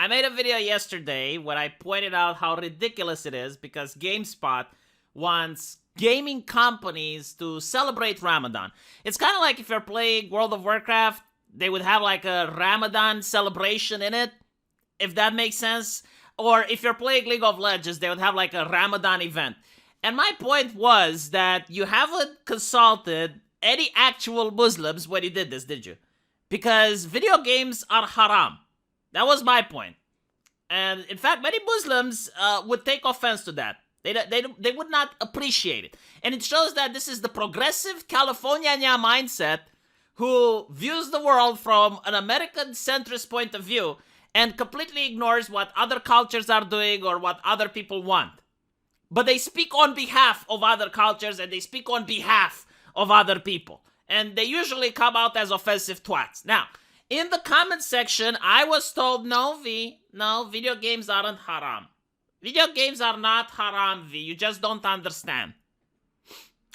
I made a video yesterday where I pointed out how ridiculous it is because GameSpot wants gaming companies to celebrate Ramadan. It's kind of like if you're playing World of Warcraft, they would have like a Ramadan celebration in it, if that makes sense. Or if you're playing League of Legends, they would have like a Ramadan event. And my point was that you haven't consulted any actual Muslims when you did this, did you? Because video games are haram. That was my point. And in fact, many Muslims would take offense to that. They would not appreciate it. And it shows that this is the progressive California mindset who views the world from an American centrist point of view and completely ignores what other cultures are doing or what other people want. But they speak on behalf of other cultures and they speak on behalf of other people. And they usually come out as offensive twats. Now, in the comment section, I was told, no, video games aren't haram. Video games are not haram, V. You just don't understand.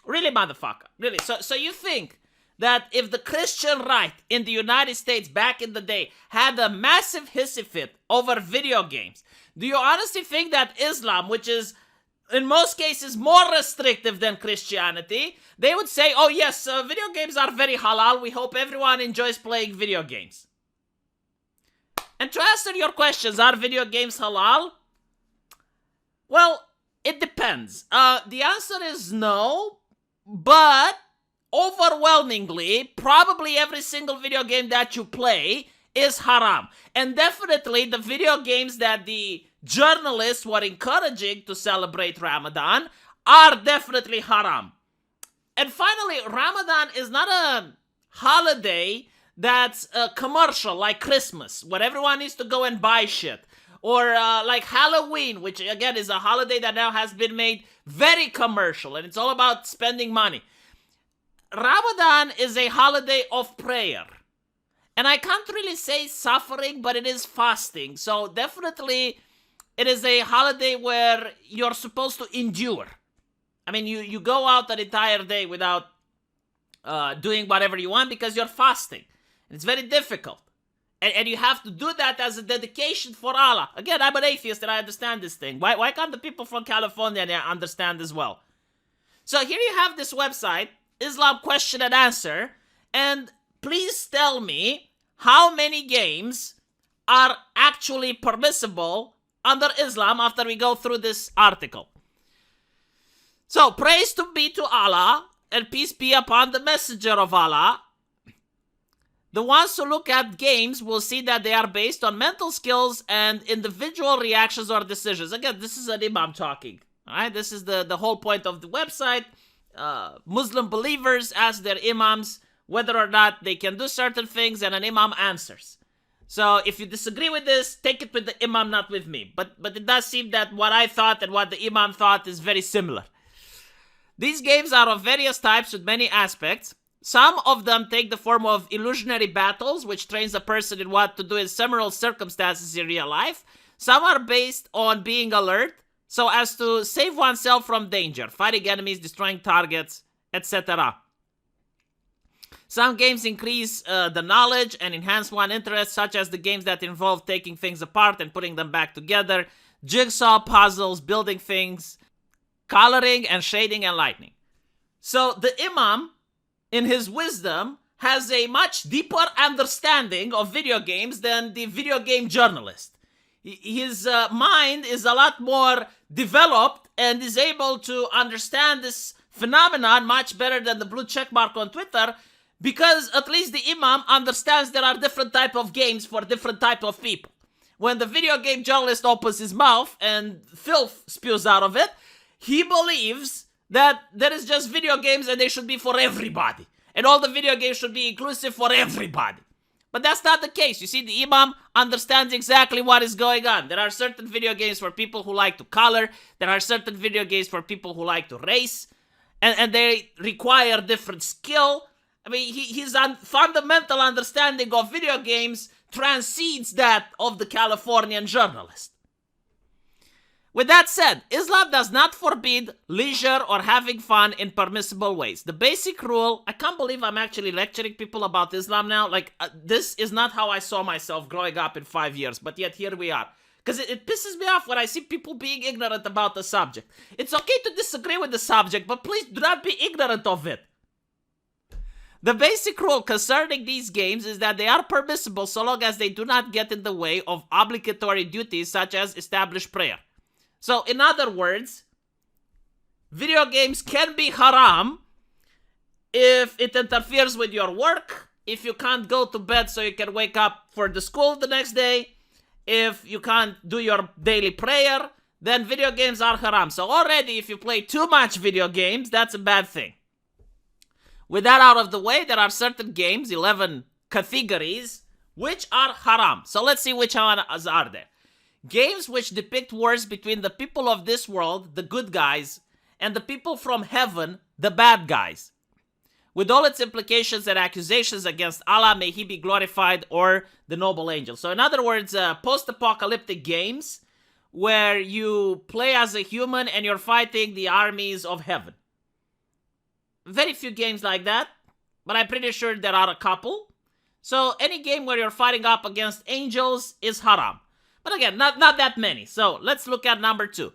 Really, motherfucker. Really. So you think that if the Christian right in the United States back in the day had a massive hissy fit over video games, do you honestly think that Islam, which is in most cases more restrictive than Christianity, they would say, oh yes, video games are very halal. We hope everyone enjoys playing video games. And to answer your questions, are video games halal? Well, it depends. The answer is no, but overwhelmingly, probably every single video game that you play is haram. And definitely the video games that the journalists were encouraging to celebrate Ramadan are definitely haram. And finally, Ramadan is not a holiday that's commercial like Christmas, where everyone needs to go and buy shit. Or like Halloween, which again is a holiday that now has been made very commercial, and it's all about spending money. Ramadan is a holiday of prayer. And I can't really say suffering, but it is fasting. So definitely it is a holiday where you're supposed to endure. I mean, you go out an entire day without doing whatever you want because you're fasting. It's very difficult. And you have to do that as a dedication for Allah. Again, I'm an atheist and I understand this thing. Why can't the people from California understand as well? So here you have this website, Islam Question and Answer. And please tell me how many games are actually permissible under Islam after we go through this article. So, praise be to Allah and peace be upon the messenger of Allah. The ones who look at games will see that they are based on mental skills and individual reactions or decisions. Again, this is an imam talking. All right, this is the whole point of the website. Muslim believers ask their imams whether or not they can do certain things, and an imam answers. So if you disagree with this, take it with the imam, not with me. But it does seem that what I thought and what the imam thought is very similar. These games are of various types with many aspects. Some of them take the form of illusionary battles, which trains a person in what to do in similar circumstances in real life. Some are based on being alert, so as to save oneself from danger, fighting enemies, destroying targets, etc. Some games increase the knowledge and enhance one's interest, such as the games that involve taking things apart and putting them back together, jigsaw puzzles, building things, coloring and shading and lighting. So the imam, in his wisdom, has a much deeper understanding of video games than the video game journalist. His mind is a lot more developed and is able to understand this phenomenon much better than the blue check mark on Twitter, because at least the imam understands there are different type of games for different type of people. When the video game journalist opens his mouth and filth spews out of it, he believes that there is just video games and they should be for everybody. And all the video games should be inclusive for everybody. But that's not the case. You see, the imam understands exactly what is going on. There are certain video games for people who like to color. There are certain video games for people who like to race. And they require different skill. I mean, his fundamental understanding of video games transcends that of the Californian journalist. With that said, Islam does not forbid leisure or having fun in permissible ways. The basic rule, I can't believe I'm actually lecturing people about Islam now. This is not how I saw myself growing up in 5 years, but yet here we are. Because it pisses me off when I see people being ignorant about the subject. It's okay to disagree with the subject, but please do not be ignorant of it. The basic rule concerning these games is that they are permissible so long as they do not get in the way of obligatory duties such as established prayer. So, in other words, video games can be haram if it interferes with your work, if you can't go to bed so you can wake up for the school the next day, if you can't do your daily prayer, then video games are haram. So already, if you play too much video games, that's a bad thing. With that out of the way, there are certain games, 11 categories, which are haram. So let's see which ones are there. Games which depict wars between the people of this world, the good guys, and the people from heaven, the bad guys, with all its implications and accusations against Allah, may he be glorified, or the noble angel. So in other words, post-apocalyptic games where you play as a human and you're fighting the armies of heaven. Very few games like that, but I'm pretty sure there are a couple. So any game where you're fighting up against angels is haram. But again, not that many. So let's look at number 2.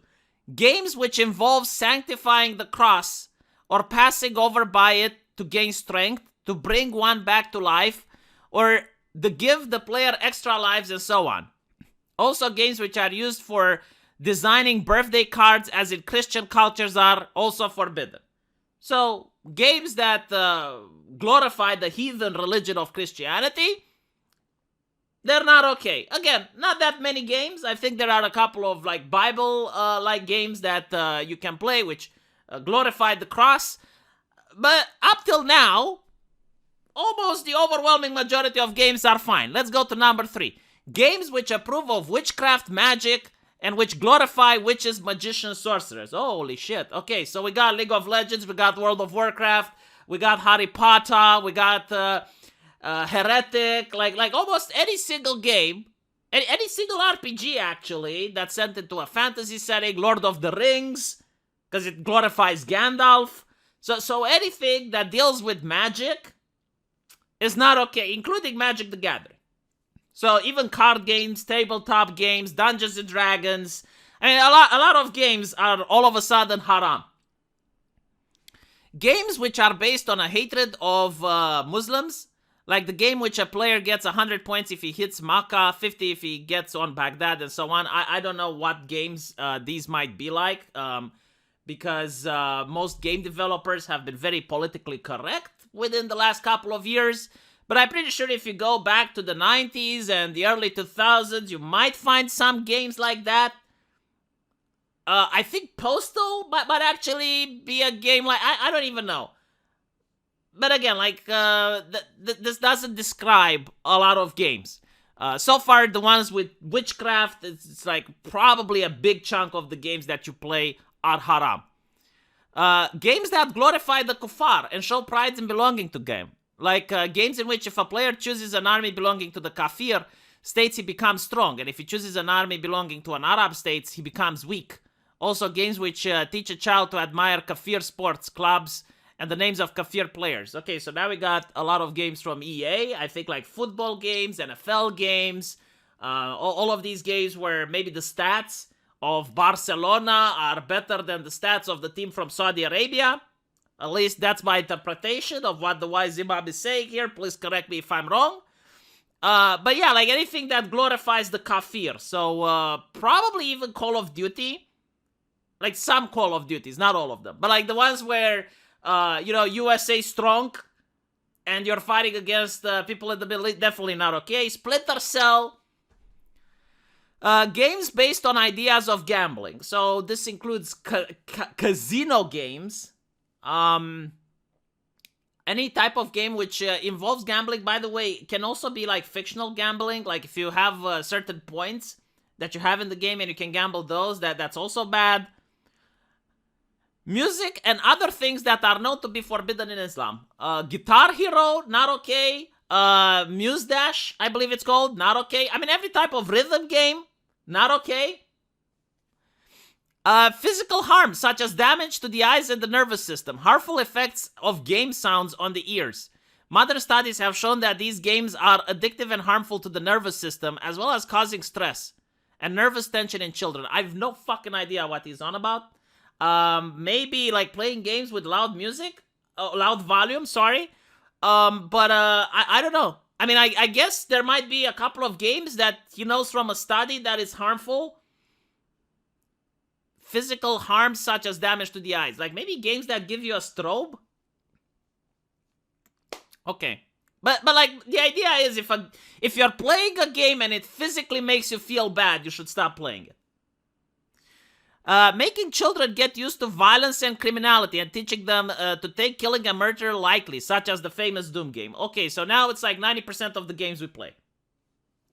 Games which involve sanctifying the cross or passing over by it to gain strength, to bring one back to life, or to give the player extra lives and so on. Also games which are used for designing birthday cards, as in Christian cultures, are also forbidden. So games that glorify the heathen religion of Christianity, they're not okay. Again, not that many games. I think there are a couple of Bible-like games that you can play which glorify the cross. But up till now, almost the overwhelming majority of games are fine. Let's go to number 3. Games which approve of witchcraft, magic, and which glorify witches, magicians, sorcerers. Holy shit. Okay, so we got League of Legends, we got World of Warcraft, we got Harry Potter, we got Heretic, like almost any single game, any single RPG actually, that's sent into a fantasy setting, Lord of the Rings, because it glorifies Gandalf. So anything that deals with magic is not okay, including Magic the Gathering. So even card games, tabletop games, Dungeons and Dragons, I mean, a lot of games are all of a sudden haram. Games which are based on a hatred of Muslims, like the game which a player gets 100 points if he hits Makkah, 50 if he gets on Baghdad, and so on. I don't know what games these might be like, because most game developers have been very politically correct within the last couple of years. But I'm pretty sure if you go back to the 90s and the early 2000s, you might find some games like that. I think Postal might actually be a game like... I don't even know. But again, this doesn't describe a lot of games. So far, the ones with witchcraft, it's like probably a big chunk of the games that you play are haram. Games that glorify the kuffar and show pride in belonging to game. Like games in which if a player chooses an army belonging to the kafir states, he becomes strong. And if he chooses an army belonging to an Arab state, he becomes weak. Also games which teach a child to admire kafir sports clubs and the names of kafir players. Okay, so now we got a lot of games from EA. I think like football games, NFL games. All of these games where maybe the stats of Barcelona are better than the stats of the team from Saudi Arabia. At least that's my interpretation of what the wise imam is saying here. Please correct me if I'm wrong. But yeah, like anything that glorifies the kafir. So probably even Call of Duty. Like some Call of Duties, not all of them. But like the ones where, USA strong and you're fighting against people in the Middle East, definitely not okay. Splinter Cell. Games based on ideas of gambling. So this includes casino games. Any type of game which involves gambling, by the way, can also be like fictional gambling. Like if you have certain points that you have in the game and you can gamble those, that's also bad. Music and other things that are known to be forbidden in Islam. Guitar Hero, not okay. Muse Dash, I believe it's called, not okay. I mean, every type of rhythm game, not okay. Physical harm, such as damage to the eyes and the nervous system. Harmful effects of game sounds on the ears. Modern studies have shown that these games are addictive and harmful to the nervous system, as well as causing stress and nervous tension in children. I have no fucking idea what he's on about. Maybe like playing games with loud music, loud volume. Sorry, but I don't know. I mean, I guess there might be a couple of games that he knows from a study that is harmful. Physical harm such as damage to the eyes. Like maybe games that give you a strobe? Okay. But like the idea is if you're playing a game and it physically makes you feel bad, you should stop playing it. Making children get used to violence and criminality and teaching them to take killing and murder lightly, such as the famous Doom game. Okay, so now it's like 90% of the games we play.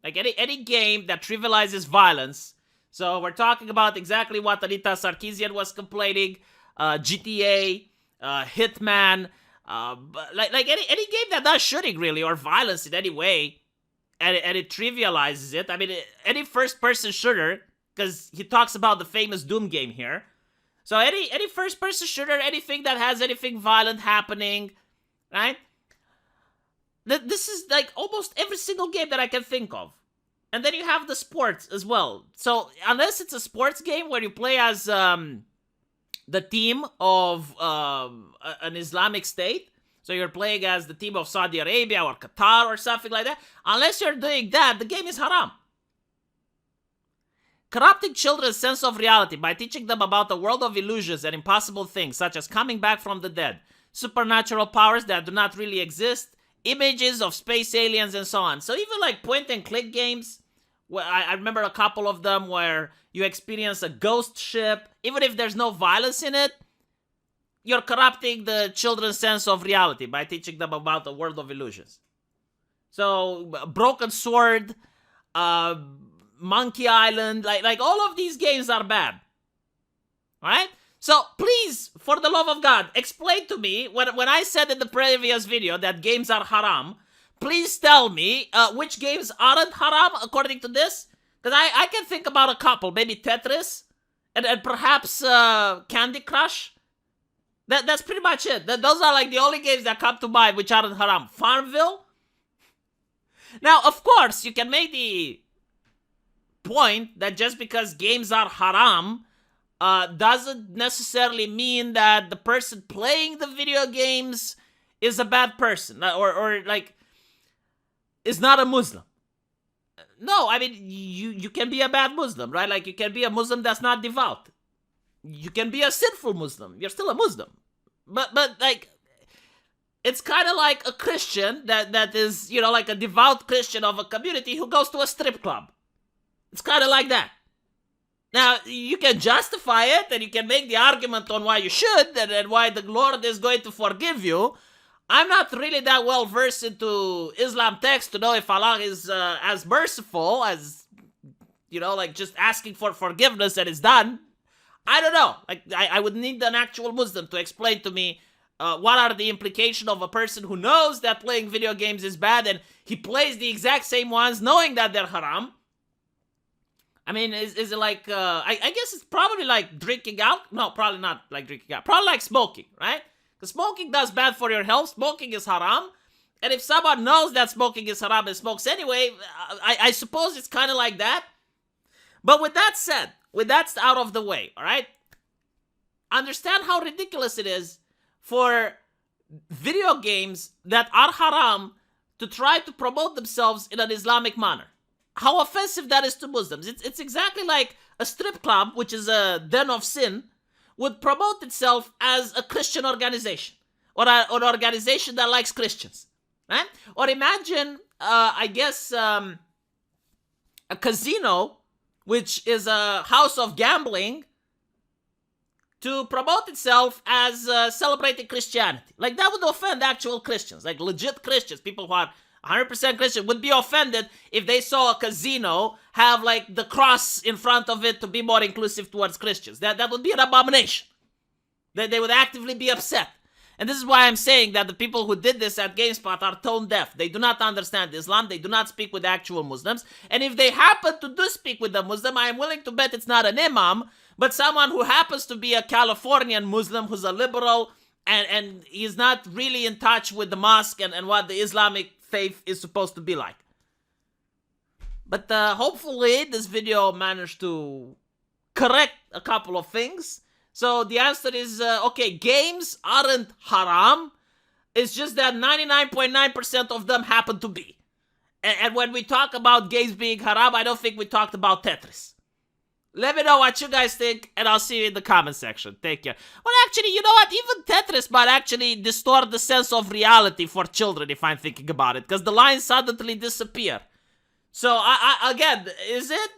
Like any game that trivializes violence. So we're talking about exactly what Anita Sarkeesian was complaining. GTA, Hitman, like any game that does shooting really or violence in any way, and it trivializes it. I mean, any first-person shooter, because he talks about the famous Doom game here. So any first-person shooter, anything that has anything violent happening, right? This is like almost every single game that I can think of. And then you have the sports as well. So unless it's a sports game where you play as the team of an Islamic State, so you're playing as the team of Saudi Arabia or Qatar or something like that, unless you're doing that, the game is haram. Corrupting children's sense of reality by teaching them about the world of illusions and impossible things, such as coming back from the dead, supernatural powers that do not really exist, images of space aliens, and so on. So even like point-and-click games, where I remember a couple of them where you experience a ghost ship, even if there's no violence in it, you're corrupting the children's sense of reality by teaching them about the world of illusions. So, Broken Sword, Monkey Island, like all of these games are bad. Alright? So, please, for the love of God, explain to me, when I said in the previous video that games are haram, please tell me which games aren't haram according to this. Because I can think about a couple, maybe Tetris, and perhaps Candy Crush. That's pretty much it. Those are like the only games that come to mind which aren't haram. Farmville? Now, of course, you can make the point that just because games are haram doesn't necessarily mean that the person playing the video games is a bad person or like is not a Muslim. No, I mean you can be a bad Muslim, right? Like you can be a Muslim that's not devout. You can be a sinful Muslim. You're still a Muslim. But like it's kind of like a Christian that is, you know, like a devout Christian of a community who goes to a strip club. It's kind of like that. Now, you can justify it and you can make the argument on why you should and why the Lord is going to forgive you. I'm not really that well versed into Islam text to know if Allah is as merciful as, you know, like just asking for forgiveness and it's done. I don't know. Like I would need an actual Muslim to explain to me what are the implications of a person who knows that playing video games is bad and he plays the exact same ones knowing that they're haram. I mean, is it like, I guess it's probably like drinking out. No, probably not like drinking out. Probably like smoking, right? Because smoking does bad for your health. Smoking is haram. And if someone knows that smoking is haram and smokes anyway, I suppose it's kind of like that. But with that said, with that out of the way, all right? Understand how ridiculous it is for video games that are haram to try to promote themselves in an Islamic manner. How offensive that is to Muslims. It's exactly like a strip club, which is a den of sin, would promote itself as a Christian organization or an organization that likes Christians, right? Or imagine, I guess, a casino, which is a house of gambling, to promote itself as celebrating Christianity. Like, that would offend actual Christians, like legit Christians, people who are 100% Christian would be offended if they saw a casino have like the cross in front of it to be more inclusive towards Christians. That would be an abomination. They would actively be upset. And this is why I'm saying that the people who did this at GameSpot are tone deaf. They do not understand Islam. They do not speak with actual Muslims. And if they happen to do speak with a Muslim, I am willing to bet it's not an imam, but someone who happens to be a Californian Muslim who's a liberal and he's not really in touch with the mosque and what the Islamic faith is supposed to be like. But hopefully this video managed to correct a couple of things. So the answer is, okay, games aren't haram. It's just that 99.9% of them happen to be. And when we talk about games being haram, I don't think we talked about Tetris. Let me know what you guys think, and I'll see you in the comment section. Take care. Well, actually, you know what? Even Tetris might actually distort the sense of reality for children, if I'm thinking about it, because the lines suddenly disappear. So, again, is it?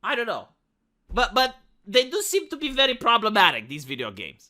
I don't know. But they do seem to be very problematic, these video games.